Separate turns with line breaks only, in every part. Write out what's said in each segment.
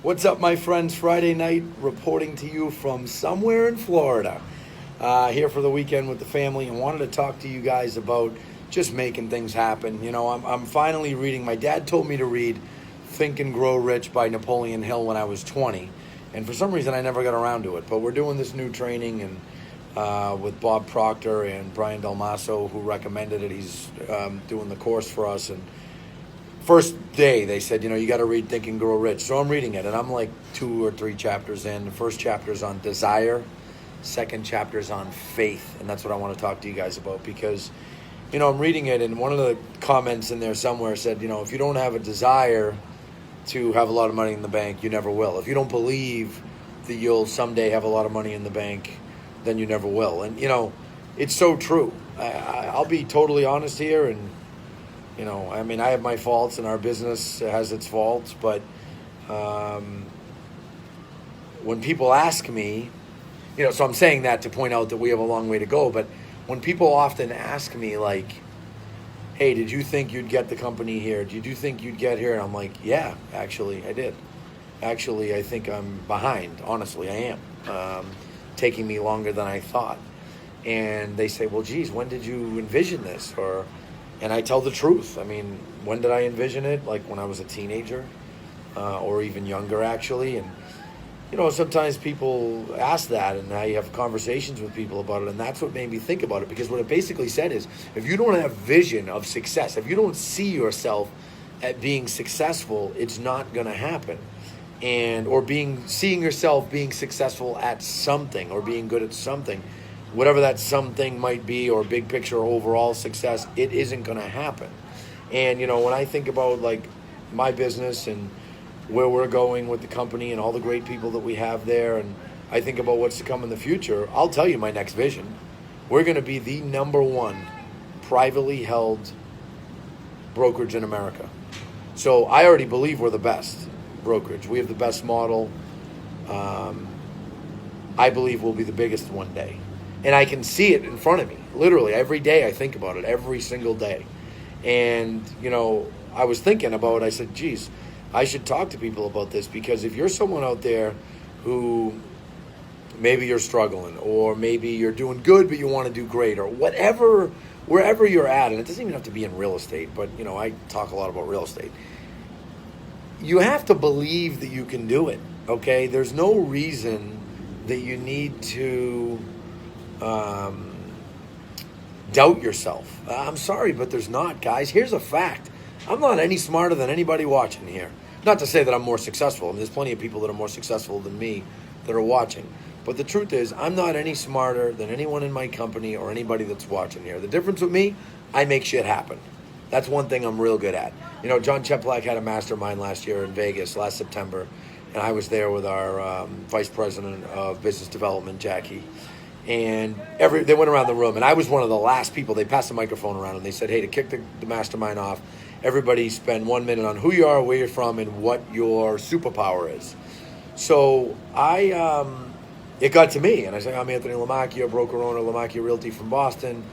What's up, my friends? Friday night, reporting to you from somewhere in Florida. Here for the weekend with the family, and wanted to talk to you guys about just making things happen. You know, I'm finally reading. My dad told me to read Think and Grow Rich by Napoleon Hill when I was 20, and for some reason I never got around to it. But we're doing this new training and with Bob Proctor and Brian Dalmaso, who recommended it. He's doing the course for us, and first day they said, you got to read Think and Grow Rich. So I'm reading it, and I'm like 2 or 3 chapters in. The first chapter is on desire. Second chapter is on faith, and that's what I want to talk to you guys about, because I'm reading it, and one of the comments in there somewhere said, if you don't have a desire to have a lot of money in the bank, you never will. If you don't believe that you'll someday have a lot of money in the bank, then you never will. And it's so true. I'll be totally honest here, and I have my faults, and our business has its faults, but when people ask me, so I'm saying that to point out that we have a long way to go, but when people often ask me, like, hey, did you think you'd get the company here? Did you think you'd get here? And I'm like, yeah, actually, I did. Actually, I think I'm behind. Honestly, I am. Taking me longer than I thought. And they say, well, geez, when did you envision this? And I tell the truth. I mean, when did I envision it? Like when I was a teenager, or even younger, actually. And sometimes people ask that, and I have conversations with people about it, and that's what made me think about it, because what it basically said is, if you don't have vision of success, if you don't see yourself at being successful, it's not going to happen. Seeing yourself being successful at something, or being good at something, whatever that something might be, or big picture or overall success, it isn't going to happen. And when I think about like my business and where we're going with the company and all the great people that we have there, and I think about what's to come in the future, I'll tell you my next vision. We're going to be the #1 privately held brokerage in America. So I already believe we're the best brokerage. We have the best model. I believe we'll be the biggest one day. And I can see it in front of me. Literally, every day I think about it, every single day. And, I was thinking about, I said, geez, I should talk to people about this, because if you're someone out there who maybe you're struggling, or maybe you're doing good but you want to do great, or whatever, wherever you're at, and it doesn't even have to be in real estate, but I talk a lot about real estate. You have to believe that you can do it, okay? There's no reason that you need to doubt yourself. I'm sorry, but there's not, guys. Here's a fact. I'm not any smarter than anybody watching here. Not to say that I'm more successful. I mean, there's plenty of people that are more successful than me that are watching. But the truth is, I'm not any smarter than anyone in my company or anybody that's watching here. The difference with me, I make shit happen. That's one thing I'm real good at. John Cheplack had a mastermind last year in Vegas, last September, and I was there with our Vice President of Business Development, Jackie. And they went around the room, and I was one of the last people. They passed the microphone around, and they said, hey, to kick the mastermind off, everybody spend 1 minute on who you are, where you're from, and what your superpower is. So it got to me, and I said, I'm Anthony Lamacchia, broker owner, Lamacchia Realty from Boston,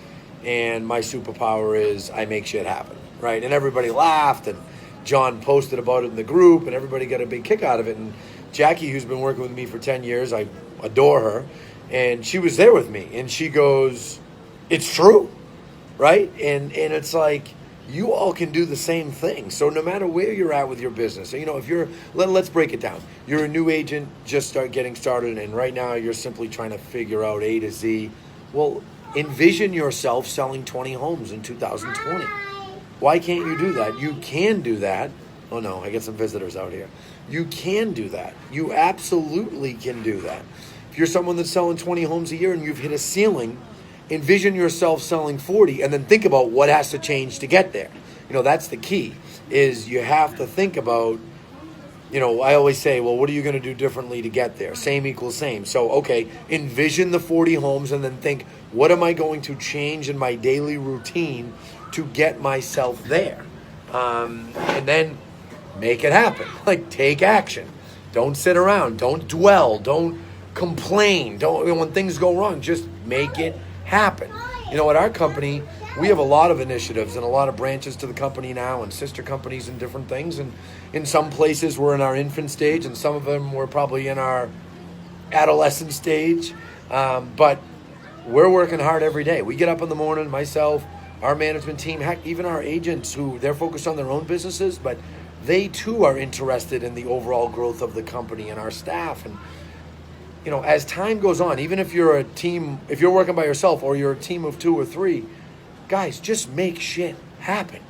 and my superpower is I make shit happen, right? And everybody laughed, and John posted about it in the group, and everybody got a big kick out of it. And Jackie, who's been working with me for 10 years, I adore her, and she was there with me, and she goes, it's true, right? And it's like, you all can do the same thing. So no matter where you're at with your business, if you're, let's break it down. You're a new agent, just start getting started, and right now you're simply trying to figure out A to Z. Well, envision yourself selling 20 homes in 2020. Why can't you do that? You can do that. Oh no, I get some visitors out here. You can do that. You absolutely can do that. If you're someone that's selling 20 homes a year and you've hit a ceiling, envision yourself selling 40, and then think about what has to change to get there. That's the key, is you have to think about, I always say, well, what are you going to do differently to get there? Same equals same. So, okay, envision the 40 homes, and then think, what am I going to change in my daily routine to get myself there? And then make it happen. Like, take action. Don't sit around. Don't dwell. Don't complain. When things go wrong, just make it happen. At our company, we have a lot of initiatives and a lot of branches to the company now and sister companies and different things. And in some places we're in our infant stage, and some of them we're probably in our adolescent stage. But we're working hard every day. We get up in the morning, myself, our management team, heck, even our agents who they're focused on their own businesses, but they too are interested in the overall growth of the company and our staff. And as time goes on, even if you're a team, if you're working by yourself or you're a team of 2 or 3, guys, just make shit happen.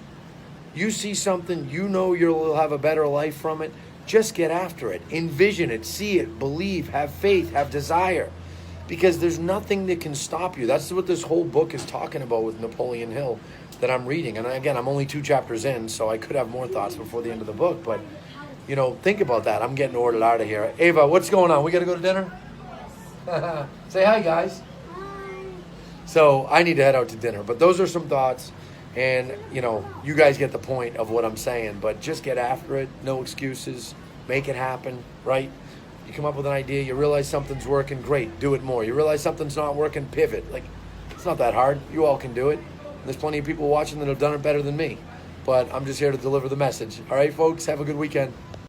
You see something, you'll have a better life from it. Just get after it. Envision it, see it, believe, have faith, have desire. Because there's nothing that can stop you. That's what this whole book is talking about with Napoleon Hill that I'm reading. And again, I'm only 2 chapters in, so I could have more thoughts before the end of the book. But, think about that. I'm getting ordered out of here. Ava, what's going on? We got to go to dinner? Say hi, guys. Hi. So I need to head out to dinner. But those are some thoughts. And, you guys get the point of what I'm saying. But just get after it. No excuses. Make it happen, right? You come up with an idea, you realize something's working, great, do it more. You realize something's not working, pivot. It's not that hard. You all can do it. There's plenty of people watching that have done it better than me. But I'm just here to deliver the message. All right, folks, have a good weekend.